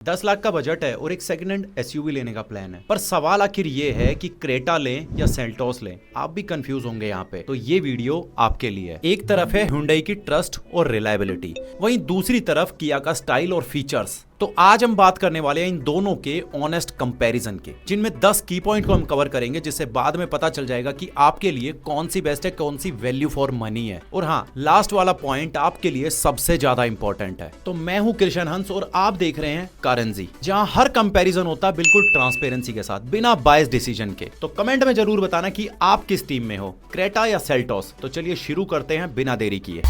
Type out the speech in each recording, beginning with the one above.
10 लाख का बजट है और एक सेकंड हैंड एसयूवी लेने का प्लान है, पर सवाल आखिर ये है कि क्रेटा लें या सेल्टोस लें। आप भी कंफ्यूज होंगे यहाँ पे, तो ये वीडियो आपके लिए है। एक तरफ है Hyundai की ट्रस्ट और रिलायबिलिटी, वहीं दूसरी तरफ किया का स्टाइल और फीचर्स। तो आज हम बात करने वाले हैं इन दोनों के ऑनेस्ट कंपैरिजन के, जिनमें 10 की पॉइंट को हम कवर करेंगे, जिससे बाद में पता चल जाएगा कि आपके लिए कौन सी बेस्ट है, कौन सी वैल्यू फॉर मनी है। और हाँ, लास्ट वाला पॉइंट आपके लिए सबसे ज्यादा इंपॉर्टेंट है। तो मैं हूं कृष्ण हंस और आप देख रहे हैं करेंसी, जहां हर कंपैरिजन होता है बिल्कुल ट्रांसपेरेंसी के साथ, बिना बायस डिसीजन के। तो कमेंट में जरूर बताना कि आप किस टीम में हो, क्रेटा या सेल्टोस। तो चलिए शुरू करते हैं बिना देरी किए।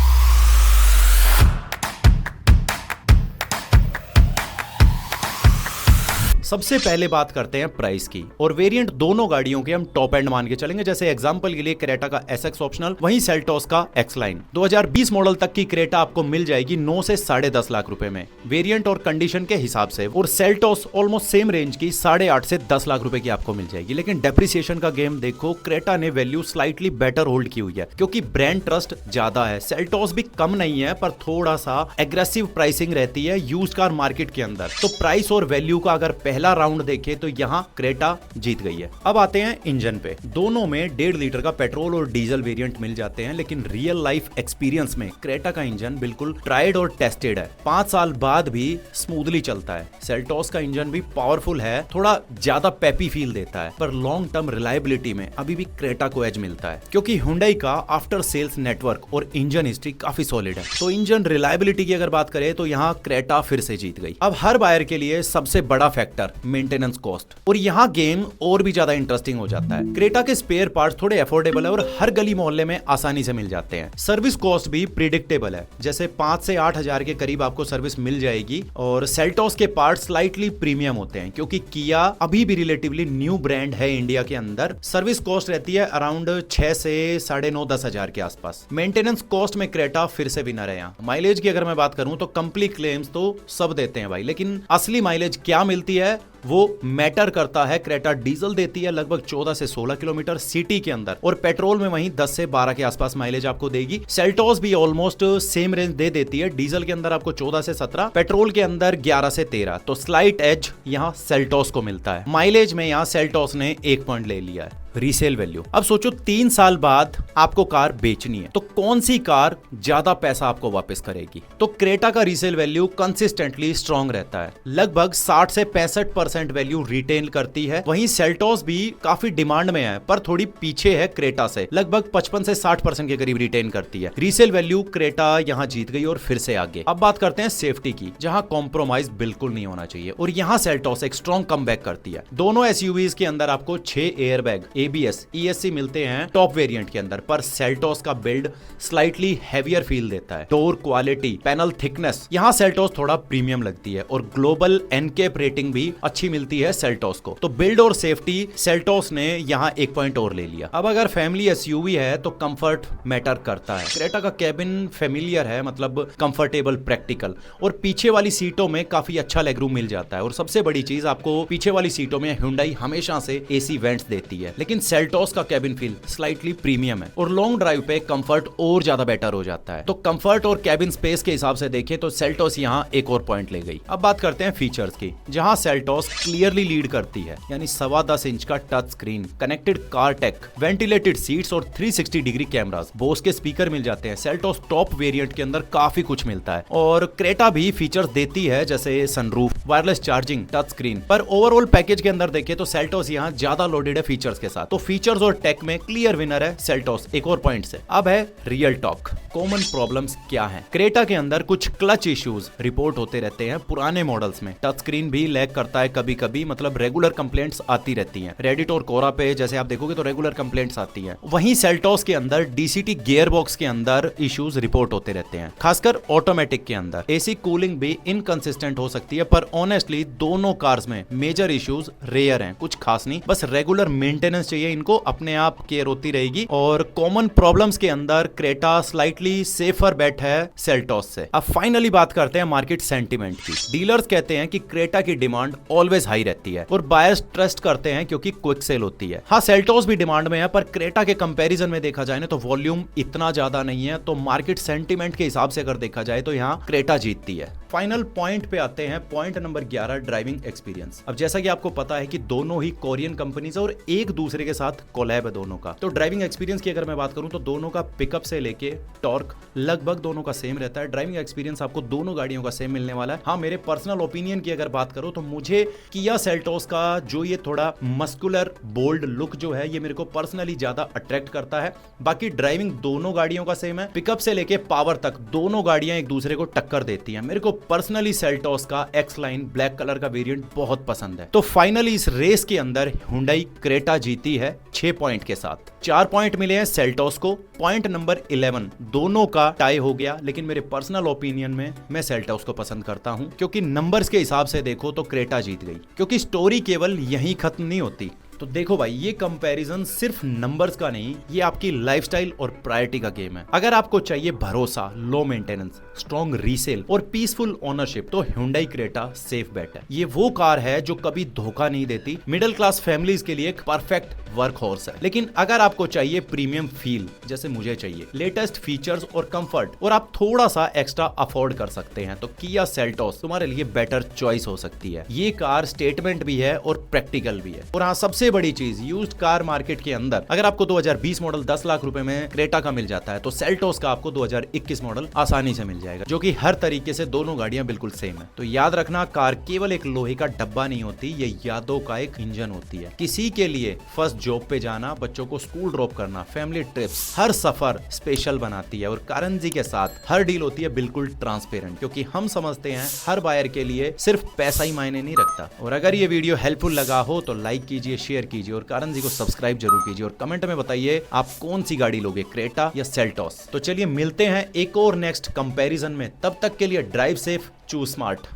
सबसे पहले बात करते हैं प्राइस की, और वेरिएंट दोनों गाड़ियों के हम टॉप एंड मान के चलेंगे। जैसे एग्जांपल के लिए क्रेटा का एसएक्स ऑप्शनल, वहीं सेल्टोस का एक्स लाइन। 2020 मॉडल तक की क्रेटा आपको मिल जाएगी 9 से 10.5 लाख रुपए में, वेरिएंट और कंडीशन के हिसाब से। और सेल्टोस ऑलमोस्ट सेम रेंज की 8.5 से 10 लाख रुपए की आपको मिल जाएगी। लेकिन डेप्रिसिएशन का गेम देखो, क्रेटा ने वैल्यू स्लाइटली बेटर होल्ड की हुई है, क्योंकि ब्रांड ट्रस्ट ज्यादा है। सेल्टोस भी कम नहीं है, पर थोड़ा सा एग्रेसिव प्राइसिंग रहती है यूज्ड कार मार्केट के अंदर। तो प्राइस और वैल्यू का अगर पहला राउंड देखे तो यहां क्रेटा जीत गई है। अब आते हैं इंजन पे। दोनों में 1.5 लीटर का पेट्रोल और डीजल वेरिएंट मिल जाते हैं, लेकिन रियल लाइफ एक्सपीरियंस में क्रेटा का इंजन बिल्कुल ट्राइड और टेस्टेड है। 5 साल बाद भी स्मूथली चलता है। सेल्टोस का इंजन भी पावरफुल है, थोड़ा ज्यादा पेपी फील देता है, पर लॉन्ग टर्म रिलायबिलिटी में अभी भी क्रेटा को एज मिलता है, क्योंकि Hyundai का आफ्टर सेल्स नेटवर्क और इंजन हिस्ट्री काफी सॉलिड है। तो इंजन रिलायबिलिटी की अगर बात करें तो यहाँ क्रेटा फिर से जीत गई। अब हर बायर के लिए सबसे बड़ा फैक्टर मेंटेनेंस कॉस्ट, और यहाँ गेम और भी ज्यादा इंटरेस्टिंग हो जाता है। क्रेटा के स्पेयर पार्ट्स थोड़े अफोर्डेबल है और हर गली मोहल्ले में आसानी से मिल जाते हैं। सर्विस कॉस्ट भी प्रिडिक्टेबल है, जैसे 5 से 8 हजार के करीब आपको सर्विस मिल जाएगी। और सेल्टोस के पार्ट्स स्लाइटली प्रीमियम होते हैं, क्योंकि किया अभी भी रिलेटिवली न्यू ब्रांड है इंडिया के अंदर। सर्विस कॉस्ट रहती है अराउंड 6 से 9.5-10 हजार के आसपास। मेंटेनेंस कॉस्ट में क्रेटा फिर से विनर है। यहाँ माइलेज की अगर मैं बात करूं तो कंप्लीट क्लेम्स तो सब देते हैं भाई, लेकिन असली माइलेज क्या मिलती है वो मैटर करता है। क्रेटा डीजल देती है लगभग 14 से 16 किलोमीटर सिटी के अंदर, और पेट्रोल में वहीं 10 से 12 के आसपास माइलेज आपको देगी। सेल्टोस भी ऑलमोस्ट सेम रेंज दे देती है। डीजल के अंदर आपको 14 से 17, पेट्रोल के अंदर 11 से 13। तो स्लाइट एज यहाँ सेल्टोस को मिलता है। माइलेज में यहाँ सेल्टोस ने 1 पॉइंट ले लिया है। रीसेल वैल्यू, अब सोचो 3 साल बाद आपको कार बेचनी है, तो कौन सी कार ज्यादा पैसा आपको वापस करेगी? तो क्रेटा का रीसेल वैल्यू कंसिस्टेंटली स्ट्रॉन्ग रहता है, लगभग 60 से 65% वैल्यू रिटेन करती है। वहीं सेल्टोस भी काफी डिमांड में है, पर थोड़ी पीछे है क्रेटा से, लगभग 55 से 60% के करीब रिटेन करती है। रीसेल वैल्यू क्रेटा यहाँ जीत गई और फिर से आगे। अब बात करते हैं सेफ्टी की, जहां कॉम्प्रोमाइज बिल्कुल नहीं होना चाहिए, और यहाँ सेल्टोस एक स्ट्रॉन्ग कमबैक करती है। दोनों एसयूवीज के अंदर आपको 6 एयरबैग, ABS, ESC मिलते हैं टॉप वेरिएंट के अंदर, पर सेल्टोस का बिल्ड स्लाइटली हेवियर फील देता है। डोर क्वालिटी, पैनल थिकनेस, यहाँ सेल्टोस थोड़ा प्रीमियम लगती है, और ग्लोबल एनकेप रेटिंग भी अच्छी मिलती है सेल्टोस को। तो बिल्ड और सेफ्टी सेल्टोस ने यहाँ 1 पॉइंट और ले लिया। अब अगर फैमिली एसयूवी है तो कंफर्ट मैटर करता है। क्रेटा का केबिन फेमिलियर है, मतलब कंफर्टेबल, प्रैक्टिकल, और पीछे वाली सीटों में काफी अच्छा लेगरूम मिल जाता है। और सबसे बड़ी चीज, आपको पीछे वाली सीटों में Hyundai हमेशा से AC वेंट्स देती है, लेकिन सेल्टोस का कैबिन फील स्लाइटली प्रीमियम है, और लॉन्ग ड्राइव पे कंफर्ट और ज्यादा बेटर हो जाता है। तो कंफर्ट और कैबिन स्पेस के हिसाब से देखें तो सेल्टोस यहाँ 1 और पॉइंट ले गई। अब बात करते हैं फीचर्स की, जहां सेल्टोस क्लियरली लीड करती है, यानी 10.25 इंच का touch screen, connected car take, ventilated seats और 360 डिग्री कैमरास, बोस के स्पीकर मिल जाते हैं। सेल्टोस टॉप वेरिएंट के अंदर काफी कुछ मिलता है, और क्रेटा भी फीचर्स देती है, जैसे sunroof, wireless charging, touch screen. पर ओवरऑल पैकेज के अंदर देखें तो सेल्टोस यहाँ ज्यादा लोडेड है फीचर्स के साथ। तो फीचर्स और टेक में क्लियर विनर है सेल्टोस 1 और पॉइंट से। अब है रियल टॉक, कॉमन प्रॉब्लम्स क्या हैं? क्रेटा के अंदर कुछ क्लच इश्यूज रिपोर्ट होते रहते हैं पुराने मॉडल्स में। टच स्क्रीन भी लैग करता है कभी कभी, मतलब रेगुलर कंप्लेंट्स आती रहती हैं। रेडिट और कोरा पे जैसे आप देखोगे तो रेगुलर कंप्लेंट्स आती हैं। वहीं सेल्टोस के अंदर DCT गियरबॉक्स के अंदर इश्यूज रिपोर्ट होते रहते हैं, खासकर ऑटोमेटिक के अंदर। AC कूलिंग भी इनकंसिस्टेंट हो सकती है, पर ऑनेस्टली दोनों कार्स में मेजर इश्यूज रेयर हैं, कुछ खास नहीं, बस रेगुलर मेंटेनेंस चाहिए इनको, अपने आप केयर होती रहेगी। और कॉमन प्रॉब्लम्स के अंदर क्रेटा स्लाइटली सेफर बेट है सेल्टोस से। अब फाइनली बात करते हैं मार्केट सेंटीमेंट की। डीलर्स कहते हैं कि क्रेटा की डिमांड ऑलवेज हाई रहती है, और बायर्स ट्रस्ट करते हैं क्योंकि क्विक सेल होती है। हाँ, सेल्टोस भी डिमांड में है, पर क्रेटा के कंपैरिजन में देखा जाए ना तो वॉल्यूम इतना ज्यादा नहीं है। तो मार्केट सेंटीमेंट के हिसाब से अगर देखा जाए तो यहाँ क्रेटा जीतती है। फाइनल पॉइंट पे आते हैं, पॉइंट नंबर 11, ड्राइविंग एक्सपीरियंस। अब जैसा कि आपको पता है कि दोनों ही कोरियन कंपनीज और एक दूसरे के साथ कोलैब है दोनों का। तो ड्राइविंग एक्सपीरियंस की अगर मैं बात करूं तो दोनों का पिकअप से लेके टॉर्क लगभग दोनों का सेम रहता है। ड्राइविंग एक्सपीरियंस आपको दोनों गाड़ियों का सेम मिलने वाला है। हाँ, मेरे पर्सनल ओपिनियन की अगर बात करूं तो मुझे किया सेल्टोस का जो ये थोड़ा मस्कुलर बोल्ड लुक जो है ये मेरे को पर्सनली ज्यादा अट्रैक्ट करता है। बाकी ड्राइविंग दोनों गाड़ियों का सेम है, पिकअप से लेके पावर तक दोनों गाड़ियां एक दूसरे को टक्कर देती हैं। मेरे को पर्सनली सेल्टोस का एक्स लाइन ब्लैक कलर का वेरिएंट बहुत पसंद है। तो फाइनली इस रेस के अंदर हुंडई क्रेटा जीती है 6 पॉइंट के साथ। 4 पॉइंट मिले हैं सेल्टोस को। पॉइंट नंबर 11 दोनों का टाई हो गया, लेकिन मेरे पर्सनल ओपिनियन में मैं सेल्टोस को पसंद करता हूं, क्योंकि नंबर्स के हिसाब से देखो तो क्रेटा जीत गई, क्योंकि स्टोरी केवल यहीं खत्म नहीं होती। तो देखो भाई, ये कंपैरिजन सिर्फ नंबर्स का नहीं, ये आपकी लाइफस्टाइल और प्रायोरिटी का गेम है। अगर आपको चाहिए भरोसा, लो मेंटेनेंस, स्ट्रॉन्ग रीसेल और पीसफुल ओनरशिप, तो Hyundai क्रेटा सेफ बेट है। ये वो कार है जो कभी धोखा नहीं देती, मिडिल क्लास फैमिलीज के लिए एक परफेक्ट वर्क हॉर्स है। लेकिन अगर आपको चाहिए प्रीमियम फील, जैसे मुझे चाहिए, लेटेस्ट फीचर्स और कंफर्ट, और आप थोड़ा सा एक्स्ट्रा अफोर्ड कर सकते हैं, तो किया सेल्टोस तुम्हारे लिए बेटर चॉइस हो सकती है। ये कार स्टेटमेंट भी है और प्रैक्टिकल भी है। और हाँ, सबसे बड़ी चीज, यूज्ड कार मार्केट के अंदर अगर आपको 2020 मॉडल 10 लाख रुपए में क्रेटा का मिल जाता है, तो सेल्टोस का आपको 2021 मॉडल आसानी से मिल जाएगा, जो कि हर तरीके से दोनों गाड़ियां बिल्कुल सेम है। तो याद रखना, कार केवल एक लोहे का डब्बा नहीं होती, ये यादों का एक इंजन होती है। किसी के लिए फर्स्ट जॉब पे जाना, बच्चों को स्कूल ड्रॉप करना, फैमिली ट्रिप्स, हर सफर स्पेशल बनाती है। और करंजी के साथ हर डील होती है बिल्कुल ट्रांसपेरेंट, क्योंकि हम समझते हैं हर बायर के लिए सिर्फ पैसा ही मायने नहीं रखता। और अगर ये वीडियो हेल्पफुल लगा हो तो लाइक कीजिए, शेयर कीजिए और करंजी को सब्सक्राइब जरूर कीजिए। और कमेंट में बताइए आप कौन सी गाड़ी लोगे, क्रेटा या सेल्टोस। तो चलिए मिलते हैं एक और नेक्स्ट कंपैरिजन में, तब तक के लिए ड्राइव सेफ, चूज स्मार्ट।